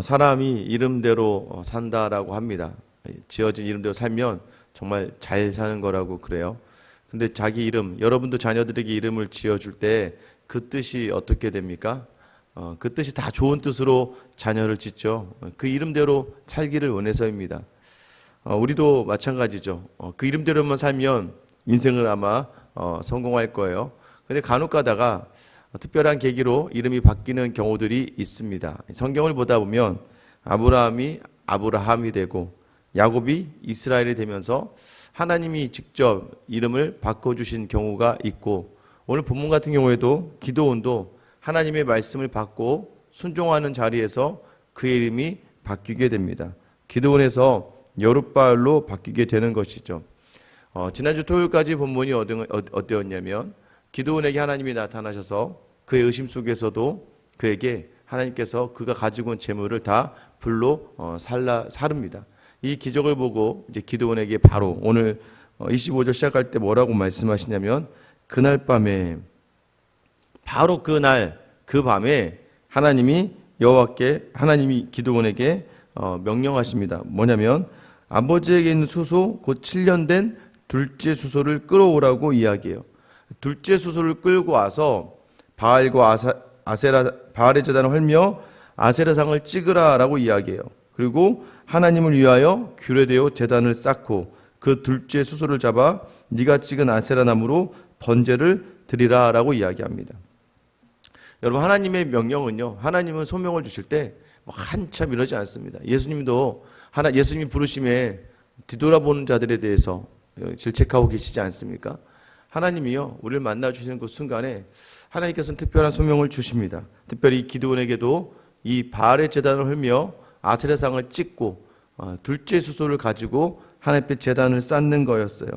사람이 이름대로 산다라고 합니다. 지어진 이름대로 살면 정말 잘 사는 거라고 그래요. 근데 자기 이름, 여러분도 자녀들에게 이름을 지어줄 때 그 뜻이 어떻게 됩니까? 그 뜻이 다 좋은 뜻으로 자녀를 짓죠. 그 이름대로 살기를 원해서입니다. 우리도 마찬가지죠. 그 이름대로만 살면 인생을 아마 성공할 거예요. 근데 간혹 가다가 특별한 계기로 이름이 바뀌는 경우들이 있습니다. 성경을 보다 보면 아브라함이 아브라함이 되고 야곱이 이스라엘이 되면서 하나님이 직접 이름을 바꿔주신 경우가 있고, 오늘 본문 같은 경우에도 기드온도 하나님의 말씀을 받고 순종하는 자리에서 그의 이름이 바뀌게 됩니다. 기드온에서 여룻바알로 바뀌게 되는 것이죠. 지난주 토요일까지 본문이 어때였냐면 기드온에게 하나님이 나타나셔서 그의 의심 속에서도 그에게 하나님께서 그가 가지고 온 재물을 다 불로 사릅니다. 이 기적을 보고 이제 기드온에게 바로 오늘 25절 시작할 때 뭐라고 말씀하시냐면, 그날 밤에, 바로 그날 그 밤에 하나님이 기드온에게 명령하십니다. 뭐냐면 아버지에게 있는 수소 곧 7년 된 둘째 수소를 끌어오라고 이야기해요. 둘째 수소를 끌고 와서 바알과 바알의 제단을 헐며 아세라상을 찍으라라고 이야기해요. 그리고 하나님을 위하여 규례되어 제단을 쌓고 그 둘째 수소를 잡아 네가 찍은 아세라 나무로 번제를 드리라라고 이야기합니다. 여러분, 하나님의 명령은요, 하나님은 소명을 주실 때 한참 이러지 않습니다. 예수님도 예수님이 부르심에 뒤돌아보는 자들에 대해서 질책하고 계시지 않습니까? 하나님이요, 우리를 만나 주시는 그 순간에 하나님께서는 특별한 소명을 주십니다. 특별히 기드온에게도 이 바알의 제단을 헐며 아세라상을 찍고 둘째 수소를 가지고 하나님 앞에 제단을 쌓는 거였어요.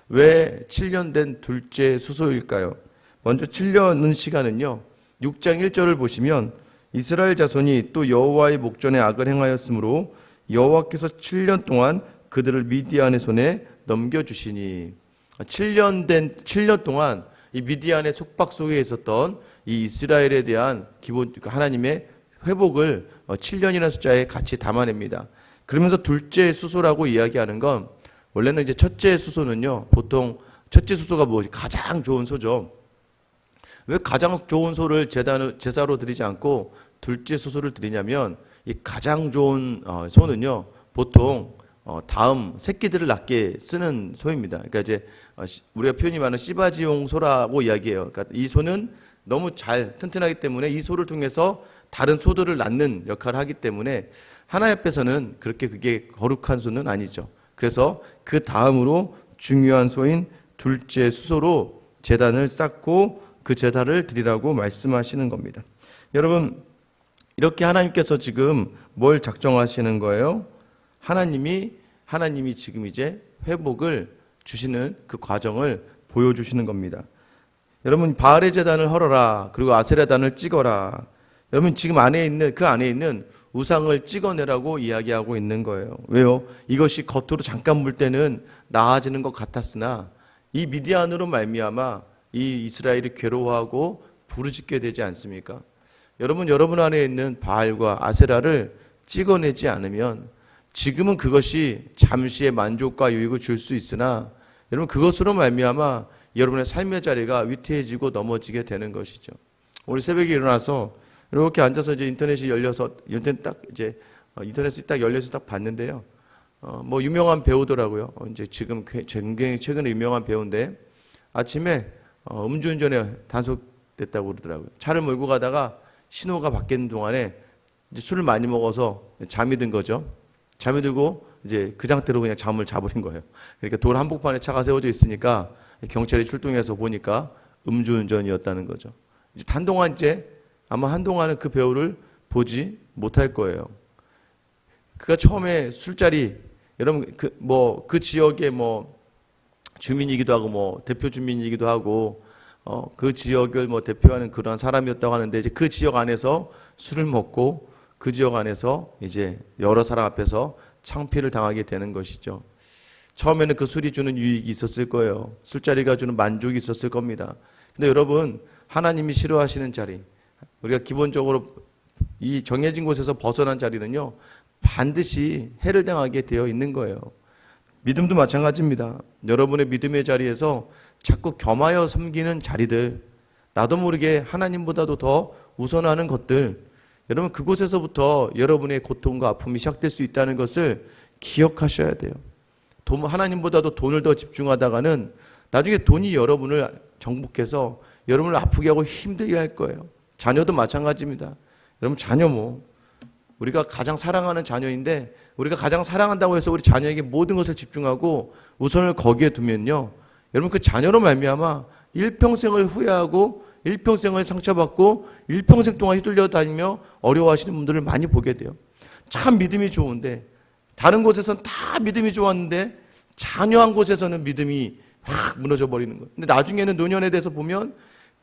왜 7년 된 둘째 수소일까요? 먼저 7년은 시간은요, 6장 1절을 보시면 이스라엘 자손이 또 여호와의 목전에 악을 행하였으므로 여호와께서 7년 동안 그들을 미디안의 손에 넘겨주시니, 7년 동안 이 미디안의 속박 속에 있었던 이 이스라엘에 대한 하나님의 회복을 7년이라는 숫자에 같이 담아냅니다. 그러면서 둘째 수소라고 이야기하는 건, 원래는 이제 첫째 수소는요, 보통 첫째 수소가 무엇이 가장 좋은 소죠. 왜 가장 좋은 소를 제사로 드리지 않고 둘째 수소를 드리냐면, 이 가장 좋은 소는요, 보통 다음 새끼들을 낳게 쓰는 소입니다. 그러니까 이제 우리가 표현이 많은 씨바지용 소라고 이야기해요. 그러니까 이 소는 너무 잘 튼튼하기 때문에 이 소를 통해서 다른 소들을 낳는 역할을 하기 때문에 하나님 앞에서는 그게 거룩한 소는 아니죠. 그래서 그 다음으로 중요한 소인 둘째 수소로 제단을 쌓고 그 제단을 드리라고 말씀하시는 겁니다. 여러분, 이렇게 하나님께서 지금 뭘 작정하시는 거예요? 하나님이 지금 이제 회복을 주시는 그 과정을 보여주시는 겁니다. 여러분, 바알의 제단을 헐어라, 그리고 아세라단을 찍어라. 여러분, 지금 안에 있는 우상을 찍어내라고 이야기하고 있는 거예요. 왜요? 이것이 겉으로 잠깐 볼 때는 나아지는 것 같았으나 이 미디안으로 말미암아 이 이스라엘이 괴로워하고 부르짖게 되지 않습니까? 여러분 안에 있는 바알과 아세라를 찍어내지 않으면 지금은 그것이 잠시의 만족과 유익을 줄 수 있으나, 여러분, 그것으로 말미암아 여러분의 삶의 자리가 위태해지고 넘어지게 되는 것이죠. 오늘 새벽에 일어나서 이렇게 앉아서 이제 인터넷이 딱 열려서 딱 봤는데요. 유명한 배우더라고요. 이제 지금 굉장히 최근에 유명한 배우인데, 아침에 음주운전에 단속됐다고 그러더라고요. 차를 몰고 가다가 신호가 바뀌는 동안에 이제 술을 많이 먹어서 잠이 든 거죠. 잠이 들고 이제 그 상태로 그냥 잠을 자버린 거예요. 그러니까 도로 한복판에 차가 세워져 있으니까 경찰이 출동해서 보니까 음주운전이었다는 거죠. 이제 아마 한동안은 그 배우를 보지 못할 거예요. 그가 처음에 술자리, 여러분 그 지역의 주민이기도 하고 대표 주민이기도 하고 그 지역을 대표하는 그런 사람이었다고 하는데, 이제 그 지역 안에서 술을 먹고 그 지역 안에서 이제 여러 사람 앞에서 창피를 당하게 되는 것이죠. 처음에는 그 술이 주는 유익이 있었을 거예요. 술자리가 주는 만족이 있었을 겁니다. 근데 여러분, 하나님이 싫어하시는 자리, 우리가 기본적으로 이 정해진 곳에서 벗어난 자리는요, 반드시 해를 당하게 되어 있는 거예요. 믿음도 마찬가지입니다. 여러분의 믿음의 자리에서 자꾸 겸하여 섬기는 자리들, 나도 모르게 하나님보다도 더 우선하는 것들, 여러분 그곳에서부터 여러분의 고통과 아픔이 시작될 수 있다는 것을 기억하셔야 돼요. 하나님보다도 돈을 더 집중하다가는 나중에 돈이 여러분을 정복해서 여러분을 아프게 하고 힘들게 할 거예요. 자녀도 마찬가지입니다. 여러분 자녀 우리가 가장 사랑하는 자녀인데 우리가 가장 사랑한다고 해서 우리 자녀에게 모든 것을 집중하고 우선을 거기에 두면요, 여러분 그 자녀로 말미암아 일평생을 후회하고 일평생을 상처받고 일평생 동안 휘둘려 다니며 어려워하시는 분들을 많이 보게 돼요. 참 믿음이 좋은데 다른 곳에서는 다 믿음이 좋았는데 자녀 한 곳에서는 믿음이 확 무너져 버리는 거예요. 근데 나중에는 노년에 대해서 보면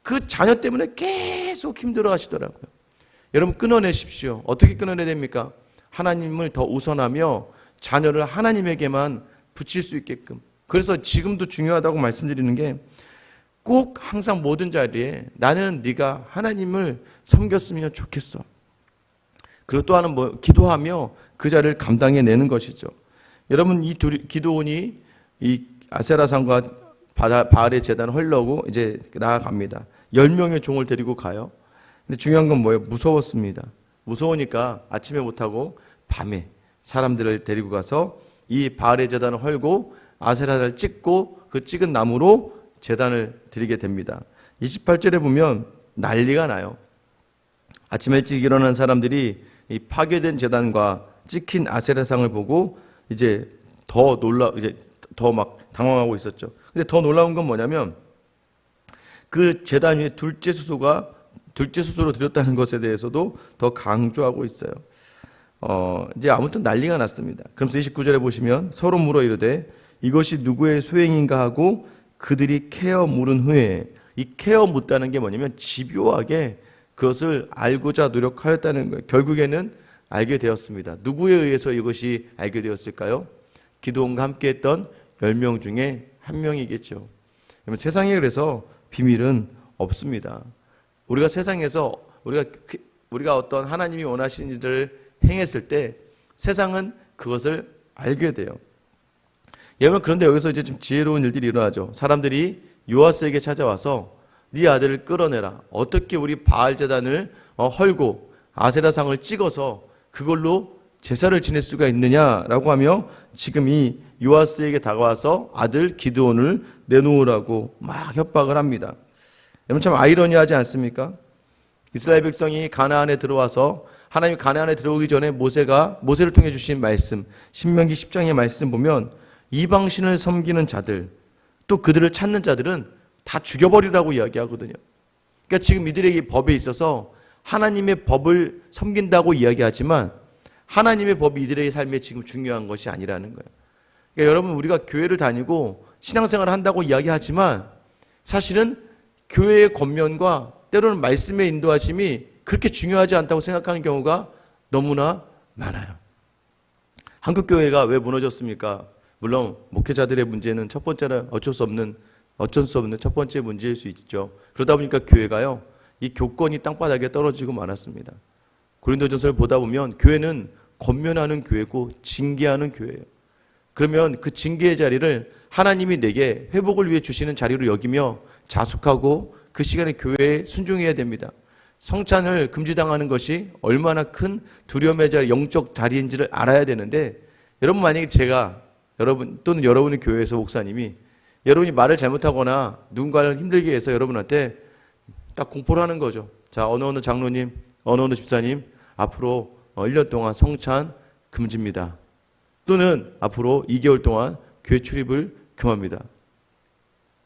그 자녀 때문에 계속 힘들어 하시더라고요. 여러분 끊어내십시오. 어떻게 끊어내야 됩니까? 하나님을 더 우선하며 자녀를 하나님에게만 붙일 수 있게끔. 그래서 지금도 중요하다고 말씀드리는 게 꼭 항상 모든 자리에 나는 네가 하나님을 섬겼으면 좋겠어. 그리고 또 하나는 기도하며 그 자리를 감당해내는 것이죠. 여러분 이 기도원이 이 아세라산과 바알의 제단을 헐려고 이제 나아갑니다. 10명의 종을 데리고 가요. 근데 중요한 건 뭐예요? 무서웠습니다. 무서우니까 아침에 못하고 밤에 사람들을 데리고 가서 이 바알의 제단을 헐고 아세라를 찍고 그 찍은 나무로 제단을 드리게 됩니다. 28절에 보면 난리가 나요. 아침 일찍 일어난 사람들이 이 파괴된 제단과 찍힌 아세라상을 보고 이제 더 막 당황하고 있었죠. 근데 더 놀라운 건 뭐냐면 그 제단 위에 둘째 수소로 드렸다는 것에 대해서도 더 강조하고 있어요. 이제 아무튼 난리가 났습니다. 그러면서 29절에 보시면 서로 물어 이르되 이것이 누구의 소행인가 하고 그들이 캐어 물은 후에, 이 캐어 묻다는 게 뭐냐면 집요하게 그것을 알고자 노력하였다는 거예요. 결국에는 알게 되었습니다. 누구에 의해서 이것이 알게 되었을까요? 기도원과 함께 했던 10명 중에 한 명이겠죠. 세상에 그래서 비밀은 없습니다. 우리가 세상에서 우리가 어떤 하나님이 원하시는 일을 행했을 때 세상은 그것을 알게 돼요. 여러분 그런데 여기서 이제 좀 지혜로운 일들이 일어나죠. 사람들이 요아스에게 찾아와서 네 아들을 끌어내라. 어떻게 우리 바알 제단을 헐고 아세라상을 찍어서 그걸로 제사를 지낼 수가 있느냐라고 하며 지금 이 요아스에게 다가와서 아들 기드온을 내놓으라고 막 협박을 합니다. 여러분 참 아이러니하지 않습니까? 이스라엘 백성이 가나안에 들어와서 하나님이 가나안에 들어오기 전에 모세를 통해 주신 말씀, 신명기 10장의 말씀 보면 이방신을 섬기는 자들, 또 그들을 찾는 자들은 다 죽여버리라고 이야기하거든요. 그러니까 지금 이들에게 법에 있어서 하나님의 법을 섬긴다고 이야기하지만 하나님의 법이 이들의 삶에 지금 중요한 것이 아니라는 거예요. 그러니까 여러분 우리가 교회를 다니고 신앙생활을 한다고 이야기하지만 사실은 교회의 겉면과 때로는 말씀의 인도하심이 그렇게 중요하지 않다고 생각하는 경우가 너무나 많아요. 한국교회가 왜 무너졌습니까? 물론 목회자들의 문제는 첫 번째는 어쩔 수 없는 첫 번째 문제일 수 있죠. 그러다 보니까 교회가요, 이 교권이 땅바닥에 떨어지고 말았습니다. 고린도전서를 보다 보면 교회는 권면하는 교회고 징계하는 교회예요. 그러면 그 징계의 자리를 하나님이 내게 회복을 위해 주시는 자리로 여기며 자숙하고 그 시간에 교회에 순종해야 됩니다. 성찬을 금지당하는 것이 얼마나 큰 두려움의 자리, 영적 자리인지를 알아야 되는데 여러분 만약에 여러분 또는 여러분의 교회에서 목사님이 여러분이 말을 잘못하거나 누군가를 힘들게 해서 여러분한테 딱 공포를 하는 거죠. 자, 어느 장로님, 어느 집사님 앞으로 1년 동안 성찬 금지입니다. 또는 앞으로 2개월 동안 교회 출입을 금합니다.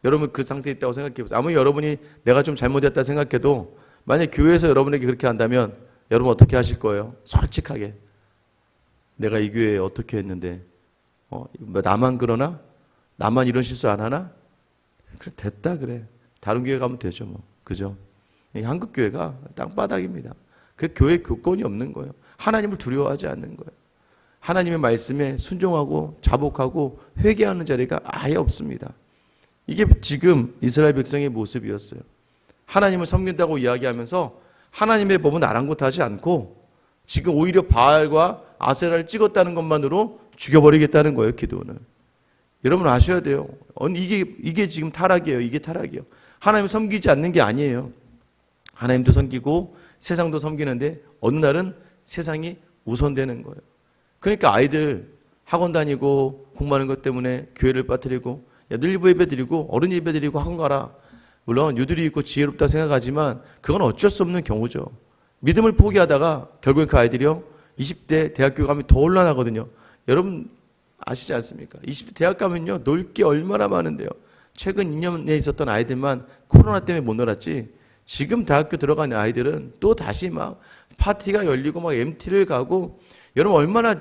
여러분 그 상태에 있다고 생각해 보세요. 아무리 여러분이 내가 좀 잘못했다 생각해도 만약 교회에서 여러분에게 그렇게 한다면 여러분 어떻게 하실 거예요? 솔직하게. 내가 이 교회에 어떻게 했는데 나만 그러나? 나만 이런 실수 안 하나? 그래 됐다 그래. 다른 교회 가면 되죠 뭐. 그죠? 한국 교회가 땅바닥입니다. 그 교회 교권이 없는 거예요. 하나님을 두려워하지 않는 거예요. 하나님의 말씀에 순종하고 자복하고 회개하는 자리가 아예 없습니다. 이게 지금 이스라엘 백성의 모습이었어요. 하나님을 섬긴다고 이야기하면서 하나님의 법은 아랑곳하지 않고 지금 오히려 바알과 아세라를 찍었다는 것만으로 죽여버리겠다는 거예요, 기드온을. 여러분 아셔야 돼요. 이게 지금 타락이에요. 이게 타락이에요. 하나님을 섬기지 않는 게 아니에요. 하나님도 섬기고 세상도 섬기는데 어느 날은 세상이 우선되는 거예요. 그러니까 아이들 학원 다니고 공부하는 것 때문에 교회를 빠뜨리고, 야, 늘 예배 드리고 어른 예배 드리고 학원 가라. 물론 유들이 있고 지혜롭다 생각하지만 그건 어쩔 수 없는 경우죠. 믿음을 포기하다가 결국엔 그 아이들이요 20대 대학교 가면 더 올라나거든요. 여러분 아시지 않습니까? 20대 대학 가면요 놀 게 얼마나 많은데요. 최근 2년에 있었던 아이들만 코로나 때문에 못 놀았지, 지금 대학교 들어가는 아이들은 또 다시 막 파티가 열리고 막 MT를 가고, 여러분 얼마나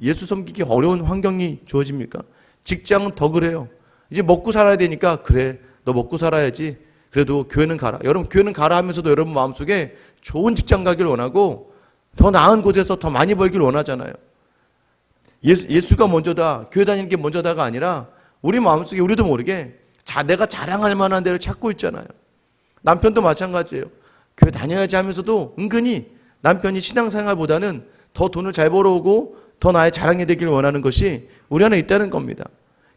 예수 섬기기 어려운 환경이 주어집니까? 직장은 더 그래요. 이제 먹고 살아야 되니까 그래 너 먹고 살아야지, 그래도 교회는 가라. 여러분 교회는 가라 하면서도 여러분 마음속에 좋은 직장 가길 원하고 더 나은 곳에서 더 많이 벌길 원하잖아요. 예수가 먼저다, 교회 다니는 게 먼저다가 아니라 우리 마음속에 우리도 모르게 내가 자랑할 만한 데를 찾고 있잖아요. 남편도 마찬가지예요. 교회 다녀야지 하면서도 은근히 남편이 신앙생활보다는 더 돈을 잘 벌어오고 더 나의 자랑이 되길 원하는 것이 우리 안에 있다는 겁니다.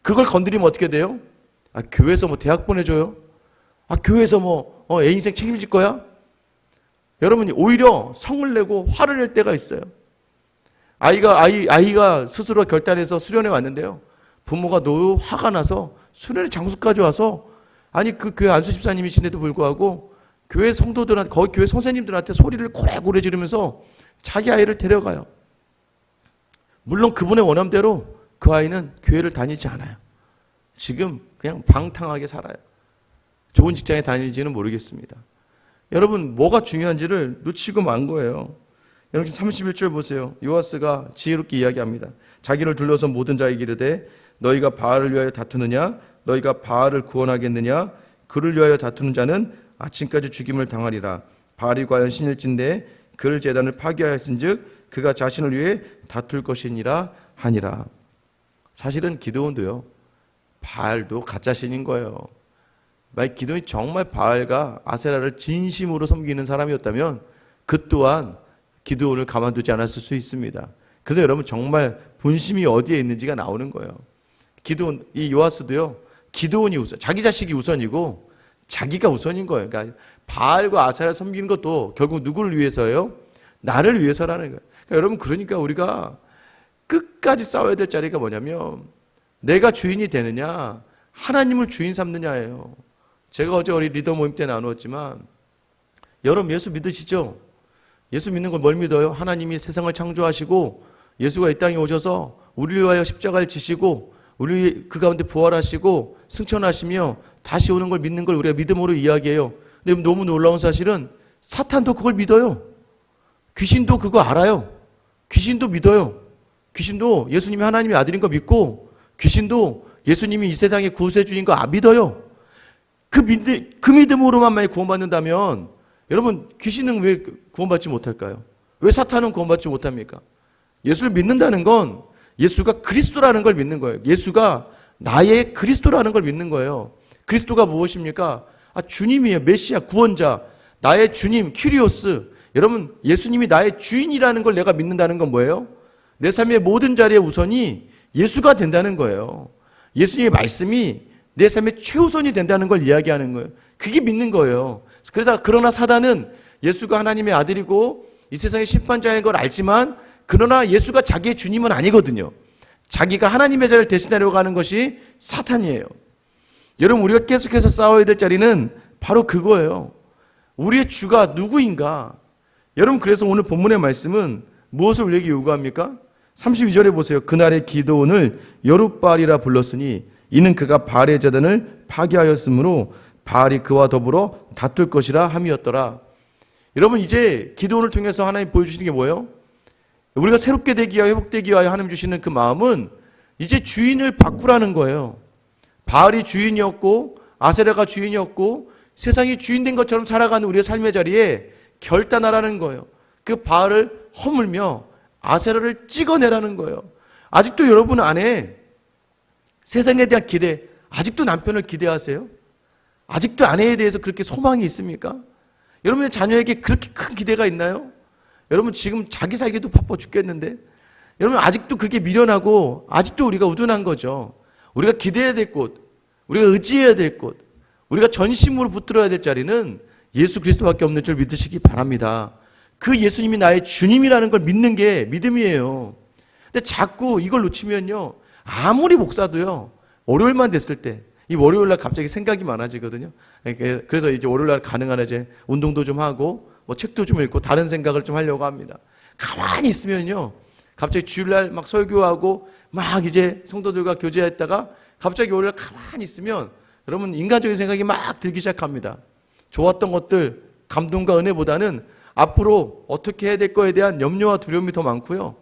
그걸 건드리면 어떻게 돼요? 교회에서 뭐 대학 보내줘요? 교회에서 뭐 애 인생 책임질 거야? 여러분이 오히려 성을 내고 화를 낼 때가 있어요. 아이가 스스로 결단해서 수련회 왔는데요. 부모가 너무 화가 나서 수련회 장소까지 와서, 아니 그 교회 안수 집사님이신데도 불구하고 교회 성도들한테, 거기 교회 선생님들한테 소리를 고래고래 지르면서 자기 아이를 데려가요. 물론 그분의 원함대로 그 아이는 교회를 다니지 않아요. 지금 그냥 방탕하게 살아요. 좋은 직장에 다니지는 모르겠습니다. 여러분 뭐가 중요한지를 놓치고 만 거예요. 여러분 31절 보세요. 요아스가 지혜롭게 이야기합니다. 자기를 둘러서 모든 자에게 이르되 너희가 바알을 위하여 다투느냐, 너희가 바알을 구원하겠느냐, 그를 위하여 다투는 자는 아침까지 죽임을 당하리라. 바알이 과연 신일진데 그를 제단을 파괴하였은즉 그가 자신을 위해 다툴 것이니라 하니라. 사실은 기드온도요 바알도 가짜 신인 거예요. 만약 기드온이 정말 바알과 아세라를 진심으로 섬기는 사람이었다면 그 또한 기드온을 가만두지 않았을 수 있습니다. 그런데 여러분 정말 본심이 어디에 있는지가 나오는 거예요. 기드온, 이 요아스도요 기드온이 우선, 자기 자식이 우선이고 자기가 우선인 거예요. 그러니까 바알과 아세라를 섬기는 것도 결국 누구를 위해서예요? 나를 위해서라는 거예요. 그러니까 여러분 그러니까 우리가 끝까지 싸워야 될 자리가 뭐냐면 내가 주인이 되느냐, 하나님을 주인 삼느냐예요. 제가 어제 우리 리더 모임 때 나누었지만 여러분 예수 믿으시죠? 예수 믿는 걸 뭘 믿어요? 하나님이 세상을 창조하시고 예수가 이 땅에 오셔서 우리를 위하여 십자가를 지시고 우리 그 가운데 부활하시고 승천하시며 다시 오는 걸 믿는 걸 우리가 믿음으로 이야기해요. 근데 너무 놀라운 사실은 사탄도 그걸 믿어요. 귀신도 그거 알아요. 귀신도 믿어요. 귀신도 예수님이 하나님의 아들인 거 믿고, 귀신도 예수님이 이 세상의 구세주인 거 믿어요. 그 믿음으로만 만약 구원받는다면 여러분 귀신은 왜 구원받지 못할까요? 왜 사탄은 구원받지 못합니까? 예수를 믿는다는 건 예수가 그리스도라는 걸 믿는 거예요. 예수가 나의 그리스도라는 걸 믿는 거예요. 그리스도가 무엇입니까? 주님이에요. 메시아, 구원자, 나의 주님, 큐리오스. 여러분 예수님이 나의 주인이라는 걸 내가 믿는다는 건 뭐예요? 내 삶의 모든 자리의 우선이 예수가 된다는 거예요. 예수님의 말씀이 내 삶의 최우선이 된다는 걸 이야기하는 거예요. 그게 믿는 거예요. 그러나 사단은 예수가 하나님의 아들이고 이 세상의 심판자인 걸 알지만, 그러나 예수가 자기의 주님은 아니거든요. 자기가 하나님의 자를 대신하려고 하는 것이 사탄이에요. 여러분 우리가 계속해서 싸워야 될 자리는 바로 그거예요. 우리의 주가 누구인가? 여러분 그래서 오늘 본문의 말씀은 무엇을 우리에게 요구합니까? 32절에 보세요. 그날의 기드온을 여룻바알이라 불렀으니 이는 그가 바알의 제단을 파괴하였으므로 바알이 그와 더불어 다툴 것이라 함이었더라. 여러분 이제 기드온을 통해서 하나님 보여주시는 게 뭐예요? 우리가 새롭게 되기 위하여 회복되기 위하여 하나님 주시는 그 마음은 이제 주인을 바꾸라는 거예요. 바알이 주인이었고 아세라가 주인이었고 세상이 주인된 것처럼 살아가는 우리의 삶의 자리에 결단하라는 거예요. 그 바알을 허물며 아세라를 찍어내라는 거예요. 아직도 여러분 안에 세상에 대한 기대, 아직도 남편을 기대하세요? 아직도 아내에 대해서 그렇게 소망이 있습니까? 여러분의 자녀에게 그렇게 큰 기대가 있나요? 여러분 지금 자기 살기도 바빠 죽겠는데 여러분 아직도 그게 미련하고 아직도 우리가 우둔한 거죠. 우리가 기대해야 될 곳, 우리가 의지해야 될 곳, 우리가 전심으로 붙들어야 될 자리는 예수 그리스도밖에 없는 줄 믿으시기 바랍니다. 그 예수님이 나의 주님이라는 걸 믿는 게 믿음이에요. 근데 자꾸 이걸 놓치면요, 아무리 목사도요, 월요일만 됐을 때 이 월요일날 갑자기 생각이 많아지거든요. 그래서 이제 월요일날 가능한 이제 운동도 좀 하고 뭐 책도 좀 읽고 다른 생각을 좀 하려고 합니다. 가만히 있으면요, 갑자기 주일날 막 설교하고 막 이제 성도들과 교제했다가 갑자기 월요일 가만히 있으면 여러분 인간적인 생각이 막 들기 시작합니다. 좋았던 것들, 감동과 은혜보다는 앞으로 어떻게 해야 될 거에 대한 염려와 두려움이 더 많고요.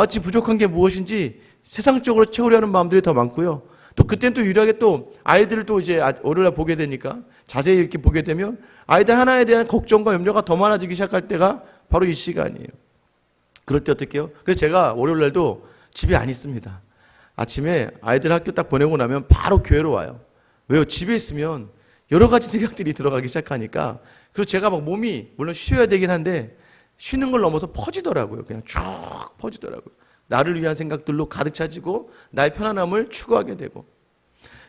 지금 부족한 게 무엇인지 세상적으로 채우려는 마음들이 더 많고요. 또 그때는 또 유일하게 또 아이들을 또 이제 월요일날 보게 되니까 자세히 이렇게 보게 되면 아이들 하나에 대한 걱정과 염려가 더 많아지기 시작할 때가 바로 이 시간이에요. 그럴 때 어떻게 해요? 그래서 제가 월요일날도 집에 안 있습니다. 아침에 아이들 학교 딱 보내고 나면 바로 교회로 와요. 왜요? 집에 있으면 여러 가지 생각들이 들어가기 시작하니까. 그리고 제가 막 몸이 물론 쉬어야 되긴 한데 쉬는 걸 넘어서 퍼지더라고요. 그냥 쭉 퍼지더라고요. 나를 위한 생각들로 가득 차지고 나의 편안함을 추구하게 되고.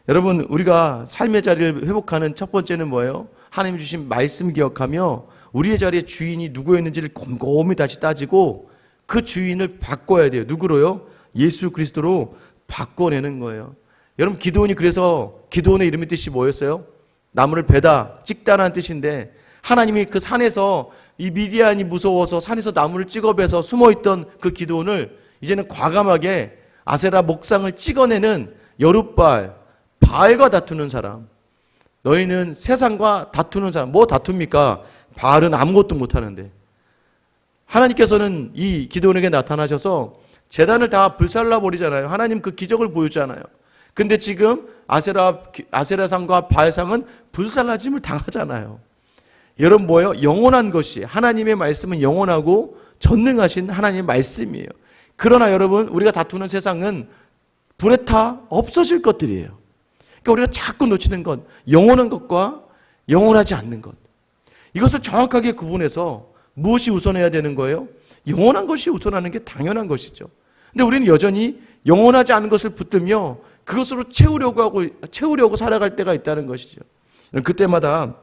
여러분 우리가 삶의 자리를 회복하는 첫 번째는 뭐예요? 하나님 주신 말씀 기억하며 우리의 자리의 주인이 누구였는지를 곰곰이 다시 따지고 그 주인을 바꿔야 돼요. 누구로요? 예수 그리스도로 바꿔내는 거예요. 여러분 기드온이 그래서 기드온의 이름의 뜻이 뭐였어요? 나무를 베다, 찍다라는 뜻인데 하나님이 그 산에서 이 미디안이 무서워서 산에서 나무를 찍어배서 숨어있던 그 기드온을 이제는 과감하게 아세라 목상을 찍어내는 여룻바알, 바알과 다투는 사람. 너희는 세상과 다투는 사람. 뭐 다툽니까? 바알은 아무것도 못하는데. 하나님께서는 이 기드온에게 나타나셔서 제단을 다 불살라버리잖아요. 하나님 그 기적을 보여주잖아요. 근데 지금 아세라상과 바알상은 불살라짐을 당하잖아요. 여러분 뭐예요? 영원한 것이, 하나님의 말씀은 영원하고 전능하신 하나님의 말씀이에요. 그러나 여러분 우리가 다투는 세상은 불에 타 없어질 것들이에요. 그러니까 우리가 자꾸 놓치는 것, 영원한 것과 영원하지 않는 것. 이것을 정확하게 구분해서 무엇이 우선해야 되는 거예요? 영원한 것이 우선하는 게 당연한 것이죠. 근데 우리는 여전히 영원하지 않은 것을 붙들며 그것으로 채우려고 살아갈 때가 있다는 것이죠. 그때마다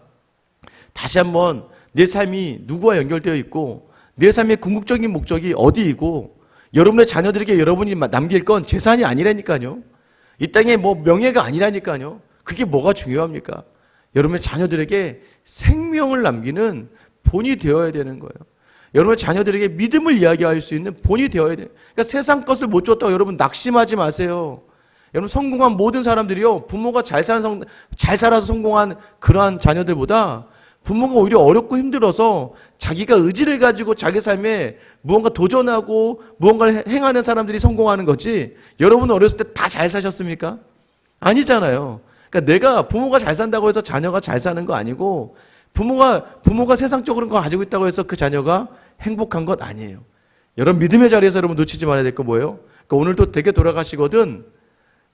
다시 한번 내 삶이 누구와 연결되어 있고 내 삶의 궁극적인 목적이 어디이고 여러분의 자녀들에게 여러분이 남길 건 재산이 아니라니까요. 이 땅에 뭐 명예가 아니라니까요. 그게 뭐가 중요합니까? 여러분의 자녀들에게 생명을 남기는 본이 되어야 되는 거예요. 여러분의 자녀들에게 믿음을 이야기할 수 있는 본이 되어야 돼요. 그러니까 세상 것을 못 줬다고 여러분 낙심하지 마세요. 여러분 성공한 모든 사람들이요, 부모가 잘 살아서 성공한 그러한 자녀들보다 부모가 오히려 어렵고 힘들어서 자기가 의지를 가지고 자기 삶에 무언가 도전하고 무언가를 행하는 사람들이 성공하는 거지, 여러분은 어렸을 때 다 잘 사셨습니까? 아니잖아요. 그러니까 내가 부모가 잘 산다고 해서 자녀가 잘 사는 거 아니고 부모가 세상적으로 거 가지고 있다고 해서 그 자녀가 행복한 것 아니에요. 여러분 믿음의 자리에서 여러분 놓치지 말아야 될 거 뭐예요? 그러니까 오늘도 되게 돌아가시거든.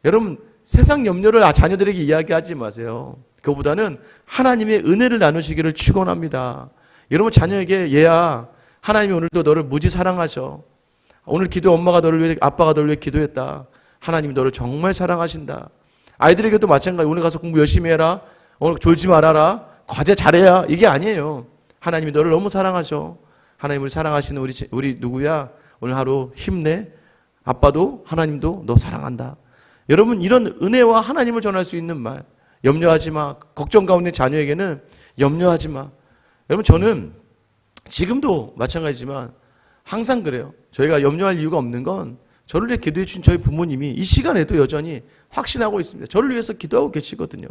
여러분 세상 염려를 자녀들에게 이야기하지 마세요. 그거보다는 하나님의 은혜를 나누시기를 축원합니다. 여러분 자녀에게 얘야, 하나님이 오늘도 너를 무지 사랑하셔. 오늘 기도 엄마가 너를 위해, 아빠가 너를 위해 기도했다. 하나님이 너를 정말 사랑하신다. 아이들에게도 마찬가지. 오늘 가서 공부 열심히 해라. 오늘 졸지 말아라. 과제 잘해야. 이게 아니에요. 하나님이 너를 너무 사랑하셔. 하나님을 사랑하시는 우리 누구야? 오늘 하루 힘내. 아빠도 하나님도 너 사랑한다. 여러분 이런 은혜와 하나님을 전할 수 있는 말. 염려하지 마. 걱정 가운데 자녀에게는 염려하지 마. 여러분 저는 지금도 마찬가지지만 항상 그래요. 저희가 염려할 이유가 없는 건 저를 위해 기도해 주신 저희 부모님이 이 시간에도 여전히 확신하고 있습니다. 저를 위해서 기도하고 계시거든요.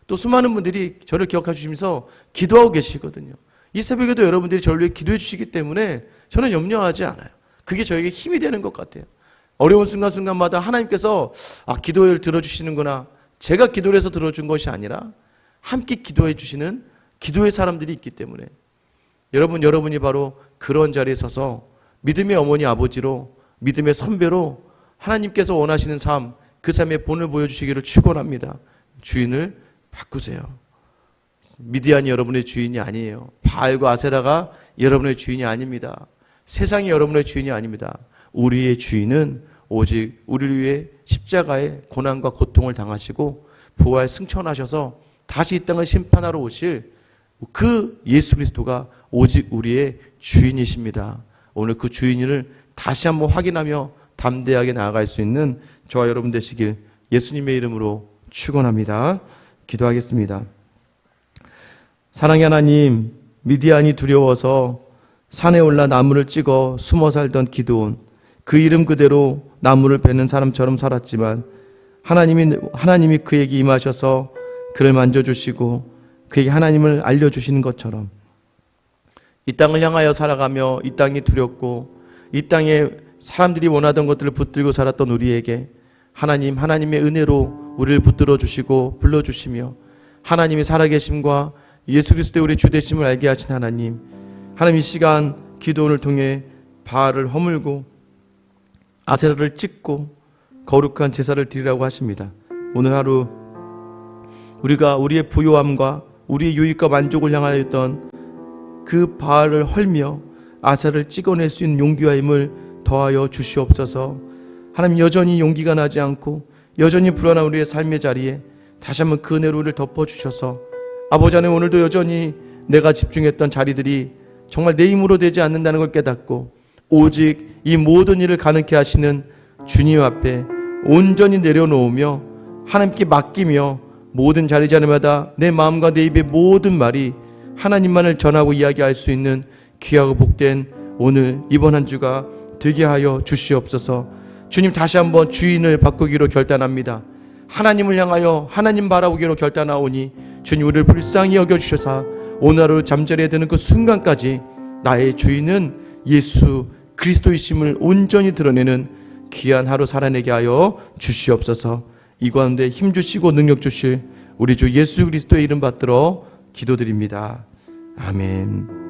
또 수많은 분들이 저를 기억해 주시면서 기도하고 계시거든요. 이 새벽에도 여러분들이 저를 위해 기도해 주시기 때문에 저는 염려하지 않아요. 그게 저에게 힘이 되는 것 같아요. 어려운 순간순간마다 하나님께서 기도를 들어주시는구나. 제가 기도를 해서 들어준 것이 아니라 함께 기도해 주시는 기도의 사람들이 있기 때문에 여러분이 바로 그런 자리에 서서 믿음의 어머니 아버지로, 믿음의 선배로 하나님께서 원하시는 삶, 그 삶의 본을 보여주시기를 축원합니다. 주인을 바꾸세요. 미디안이 여러분의 주인이 아니에요. 바알과 아세라가 여러분의 주인이 아닙니다. 세상이 여러분의 주인이 아닙니다. 우리의 주인은 오직 우리를 위해 십자가의 고난과 고통을 당하시고 부활 승천하셔서 다시 이 땅을 심판하러 오실 그 예수 그리스도가 오직 우리의 주인이십니다. 오늘 그 주인을 다시 한번 확인하며 담대하게 나아갈 수 있는 저와 여러분 되시길 예수님의 이름으로 축원합니다. 기도하겠습니다. 사랑의 하나님, 미디안이 두려워서 산에 올라 나무를 찍어 숨어 살던 기드온, 그 이름 그대로 나무를 베는 사람처럼 살았지만 하나님이 그에게 임하셔서 그를 만져주시고 그에게 하나님을 알려주시는 것처럼 이 땅을 향하여 살아가며 이 땅이 두렵고 이 땅에 사람들이 원하던 것들을 붙들고 살았던 우리에게 하나님의 은혜로 우리를 붙들어 주시고 불러주시며 하나님이 살아계심과 예수 그리스도의 우리 주되심을 알게 하신 하나님 이 시간 기도를 통해 바알을 허물고 아세라를 찍고 거룩한 제사를 드리라고 하십니다. 오늘 하루 우리가 우리의 부요함과 우리의 유익과 만족을 향하였던 그 바알을 헐며 아세라를 찍어낼 수 있는 용기와 힘을 더하여 주시옵소서. 하나님 여전히 용기가 나지 않고 여전히 불안한 우리의 삶의 자리에 다시 한번 그 은혜로 우리를 덮어주셔서 아버지 하나님 오늘도 여전히 내가 집중했던 자리들이 정말 내 힘으로 되지 않는다는 걸 깨닫고 오직 이 모든 일을 가능케 하시는 주님 앞에 온전히 내려놓으며 하나님께 맡기며 모든 자리 자리마다 내 마음과 내 입의 모든 말이 하나님만을 전하고 이야기할 수 있는 귀하고 복된 오늘 이번 한 주가 되게 하여 주시옵소서. 주님 다시 한번 주인을 바꾸기로 결단합니다. 하나님을 향하여 하나님 바라보기로 결단하오니 주님 우리를 불쌍히 여겨주셔서 오늘 하루 잠자리에 드는 그 순간까지 나의 주인은 예수 그리스도이심을 온전히 드러내는 귀한 하루 살아내게 하여 주시옵소서. 이 가운데 힘주시고 능력 주실 우리 주 예수 그리스도의 이름 받들어 기도드립니다. 아멘.